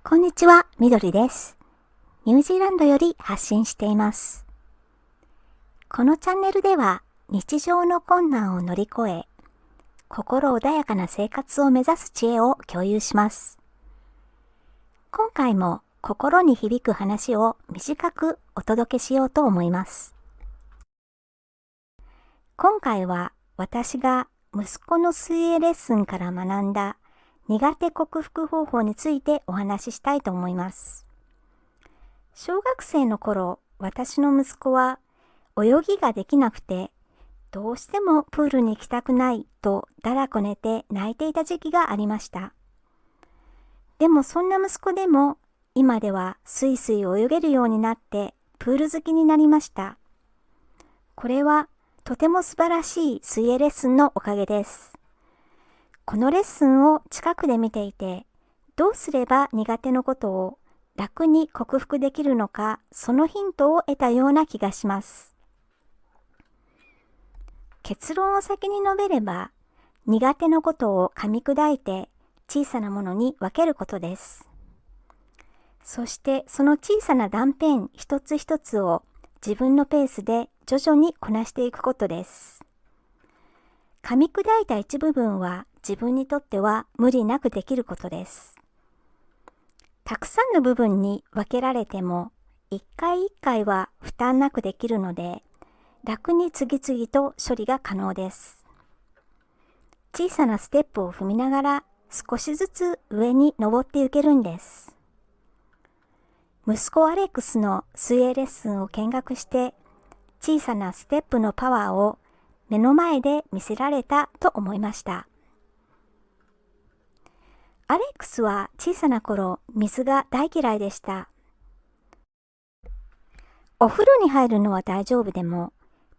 こんにちは、みどりです。ニュージーランドより発信しています。このチャンネルでは日常の困難を乗り越え、心穏やかな生活を目指す知恵を共有します。今回も心に響く話を短くお届けしようと思います。今回は私が息子の水泳レッスンから学んだ苦手克服方法についてお話ししたいと思います。小学生の頃、私の息子は泳ぎができなくて、どうしてもプールに行きたくないとだらこねて泣いていた時期がありました。でもそんな息子でも今ではスイスイ泳げるようになってプール好きになりました。これはとても素晴らしい水泳レッスンのおかげです。このレッスンを近くで見ていて、どうすれば苦手なことを楽に克服できるのか、そのヒントを得たような気がします。結論を先に述べれば、苦手なことを噛み砕いて小さなものに分けることです。そしてその小さな断片一つ一つを自分のペースで徐々にこなしていくことです。噛み砕いた一部分は自分にとっては無理なくできることです。たくさんの部分に分けられても、一回一回は負担なくできるので、楽に次々と処理が可能です。小さなステップを踏みながら少しずつ上に登っていけるんです。息子アレックスの水泳レッスンを見学して、小さなステップのパワーを目の前で見せられたと思いました。アレックスは小さな頃、水が大嫌いでした。お風呂に入るのは大丈夫でも、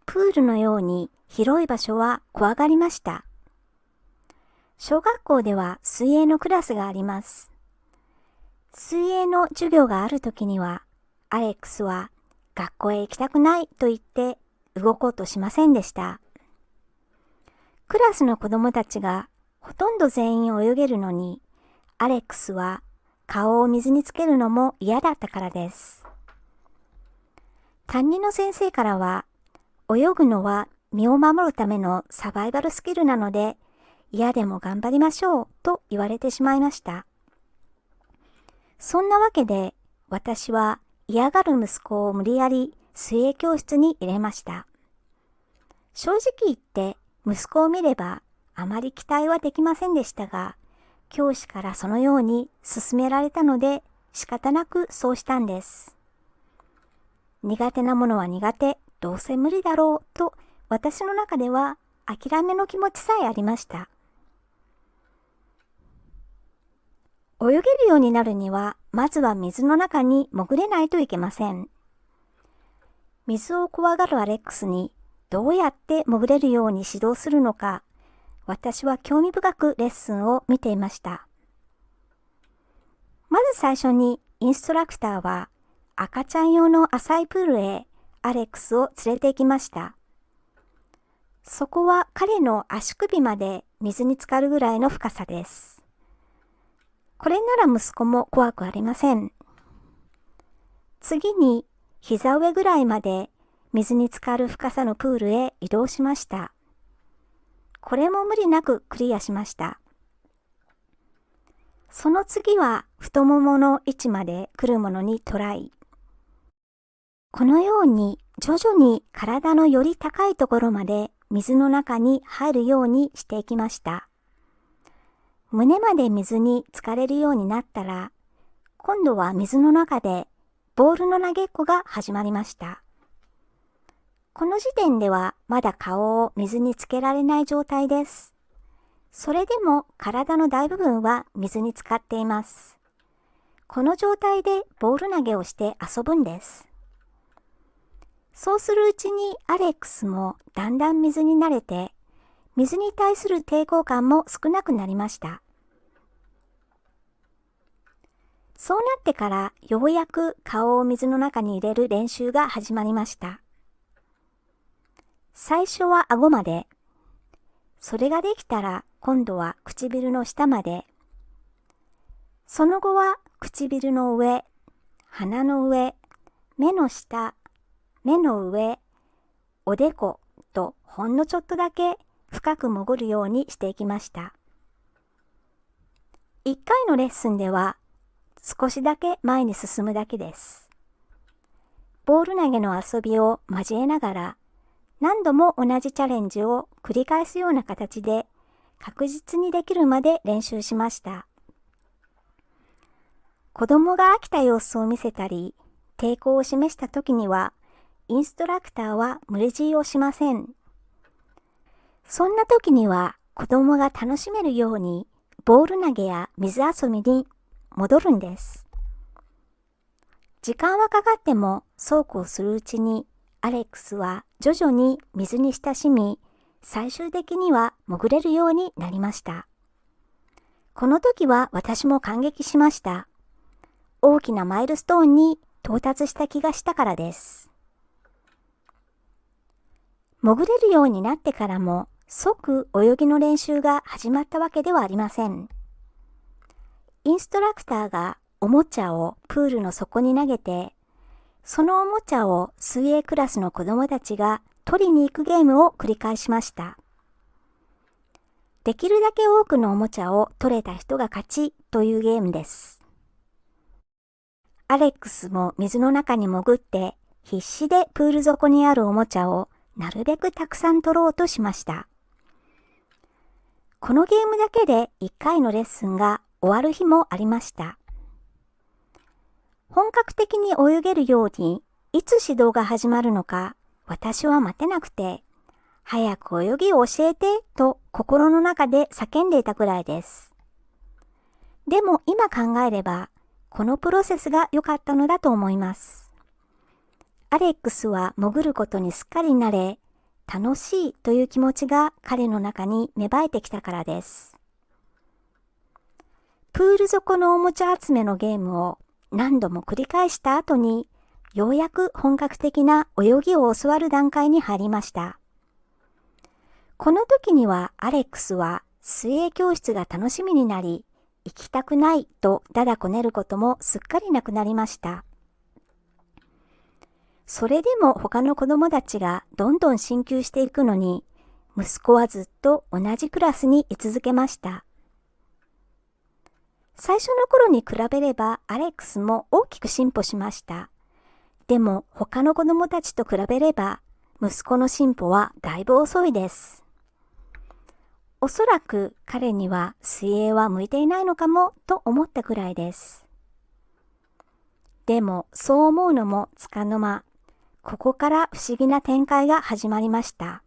プールのように広い場所は怖がりました。小学校では水泳のクラスがあります。水泳の授業があるときには、アレックスは学校へ行きたくないと言って動こうとしませんでした。クラスの子供たちがほとんど全員泳げるのに、アレックスは顔を水につけるのも嫌だったからです。担任の先生からは、泳ぐのは身を守るためのサバイバルスキルなので、嫌でも頑張りましょうと言われてしまいました。そんなわけで、私は嫌がる息子を無理やり水泳教室に入れました。正直言って息子を見ればあまり期待はできませんでしたが、教師からそのように勧められたので仕方なくそうしたんです。苦手なものは苦手、どうせ無理だろうと私の中では諦めの気持ちさえありました。泳げるようになるにはまずは水の中に潜れないといけません。水を怖がるアレックスにどうやって潜れるように指導するのか、私は興味深くレッスンを見ていました。まず最初にインストラクターは赤ちゃん用の浅いプールへアレックスを連れて行きました。そこは彼の足首まで水に浸かるぐらいの深さです。これなら息子も怖くありません。次に膝上ぐらいまで水に浸かる深さのプールへ移動しました。これも無理なくクリアしました。その次は太ももの位置まで来るものにトライ。このように徐々に体のより高いところまで水の中に入るようにしていきました。胸まで水に浸かれるようになったら、今度は水の中でボールの投げっこが始まりました。この時点ではまだ顔を水につけられない状態です。それでも体の大部分は水に浸かっています。この状態でボール投げをして遊ぶんです。そうするうちにアレックスもだんだん水に慣れて、水に対する抵抗感も少なくなりました。そうなってからようやく顔を水の中に入れる練習が始まりました。最初は顎まで、それができたら今度は唇の下まで、その後は唇の上、鼻の上、目の下、目の上、おでことほんのちょっとだけ深く潜るようにしていきました。1回のレッスンでは少しだけ前に進むだけです。ボール投げの遊びを交えながら何度も同じチャレンジを繰り返すような形で確実にできるまで練習しました。子供が飽きた様子を見せたり、抵抗を示した時には、インストラクターは無理強いをしません。そんな時には子供が楽しめるように、ボール投げや水遊びに戻るんです。時間はかかってもそうこうするうちに、アレックスは徐々に水に親しみ、最終的には潜れるようになりました。この時は私も感激しました。大きなマイルストーンに到達した気がしたからです。潜れるようになってからも即泳ぎの練習が始まったわけではありません。インストラクターがおもちゃをプールの底に投げて、そのおもちゃを水泳クラスの子供たちが取りに行くゲームを繰り返しました。できるだけ多くのおもちゃを取れた人が勝ちというゲームです。アレックスも水の中に潜って必死でプール底にあるおもちゃをなるべくたくさん取ろうとしました。このゲームだけで1回のレッスンが終わる日もありました。本格的に泳げるようにいつ指導が始まるのか私は待てなくて、早く泳ぎを教えてと心の中で叫んでいたくらいです。でも今考えれば、このプロセスが良かったのだと思います。アレックスは潜ることにすっかり慣れ、楽しいという気持ちが彼の中に芽生えてきたからです。プール底のおもちゃ集めのゲームを何度も繰り返した後に、ようやく本格的な泳ぎを教わる段階に入りました。この時にはアレックスは水泳教室が楽しみになり、行きたくないとだだこねることもすっかりなくなりました。それでも他の子供たちがどんどん進級していくのに、息子はずっと同じクラスに居続けました。最初の頃に比べればアレックスも大きく進歩しました。でも他の子供たちと比べれば息子の進歩はだいぶ遅いです。おそらく彼には水泳は向いていないのかもと思ったくらいです。でもそう思うのもつかの間、ここから不思議な展開が始まりました。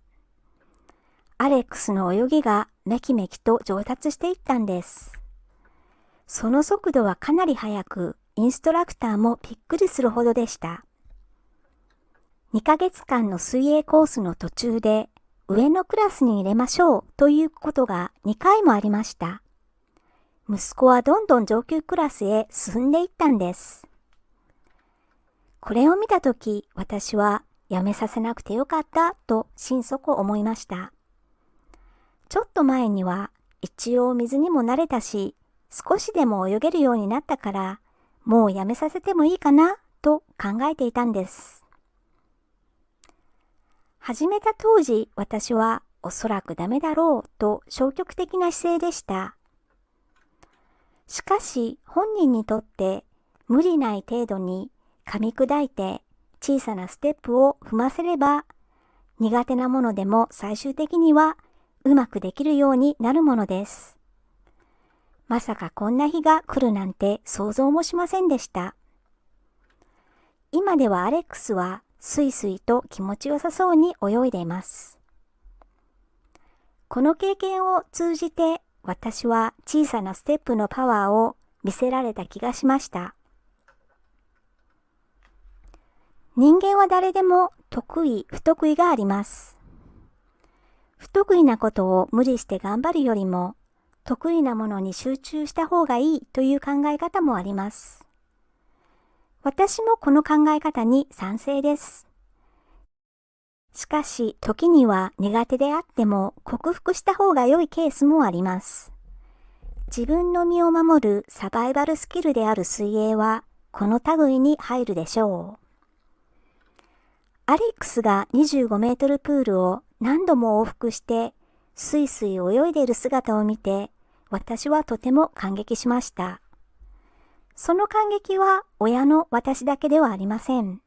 アレックスの泳ぎがめきめきと上達していったんです。その速度はかなり速く、インストラクターもびっくりするほどでした。2ヶ月間の水泳コースの途中で上のクラスに入れましょうということが2回もありました。息子はどんどん上級クラスへ進んでいったんです。これを見たとき、私はやめさせなくてよかったと心底思いました。ちょっと前には一応水にも慣れたし、少しでも泳げるようになったから、もうやめさせてもいいかなと考えていたんです。始めた当時、私はおそらくダメだろうと消極的な姿勢でした。しかし本人にとって無理ない程度に噛み砕いて小さなステップを踏ませれば、苦手なものでも最終的にはうまくできるようになるものです。まさかこんな日が来るなんて想像もしませんでした。今ではアレックスはスイスイと気持ちよさそうに泳いでいます。この経験を通じて私は小さなステップのパワーを見せられた気がしました。人間は誰でも得意不得意があります。不得意なことを無理して頑張るよりも得意なものに集中した方がいいという考え方もあります。私もこの考え方に賛成です。しかし時には苦手であっても克服した方が良いケースもあります。自分の身を守るサバイバルスキルである水泳はこの類に入るでしょう。アレックスが25メートルプールを何度も往復してスイスイ泳いでいる姿を見て、私はとても感激しました。その感激は親の私だけではありません。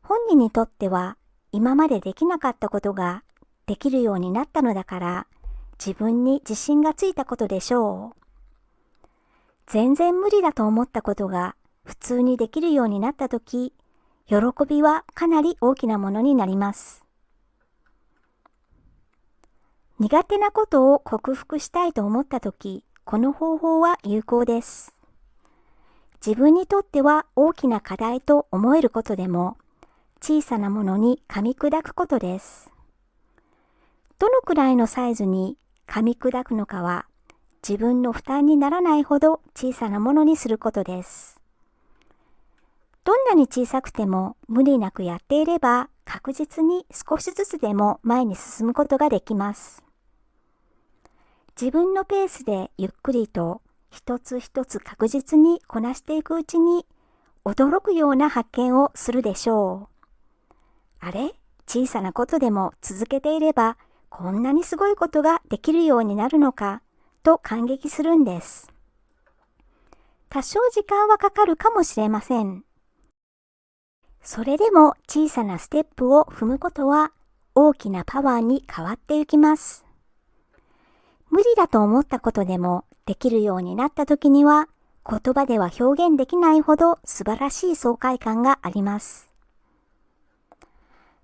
本人にとっては今までできなかったことができるようになったのだから自分に自信がついたことでしょう。全然無理だと思ったことが普通にできるようになったとき、喜びはかなり大きなものになります。苦手なことを克服したいと思ったとき、この方法は有効です。自分にとっては大きな課題と思えることでも、小さなものに噛み砕くことです。どのくらいのサイズに噛み砕くのかは、自分の負担にならないほど小さなものにすることです。どんなに小さくても無理なくやっていれば確実に少しずつでも前に進むことができます。自分のペースでゆっくりと一つ一つ確実にこなしていくうちに驚くような発見をするでしょう。あれ？小さなことでも続けていればこんなにすごいことができるようになるのかと感激するんです。多少時間はかかるかもしれません。それでも小さなステップを踏むことは大きなパワーに変わっていきます。無理だと思ったことでもできるようになった時には言葉では表現できないほど素晴らしい爽快感があります。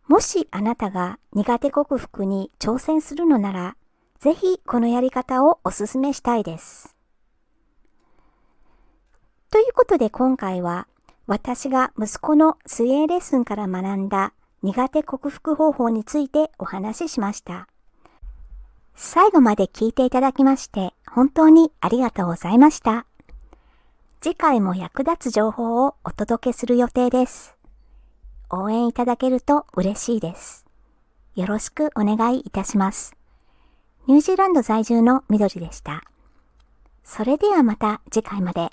もしあなたが苦手克服に挑戦するのなら、ぜひこのやり方をお勧めしたいです。ということで今回は私が息子の水泳レッスンから学んだ苦手克服方法についてお話ししました。最後まで聞いていただきまして本当にありがとうございました。次回も役立つ情報をお届けする予定です。応援いただけると嬉しいです。よろしくお願いいたします。ニュージーランド在住のみどりでした。それではまた次回まで。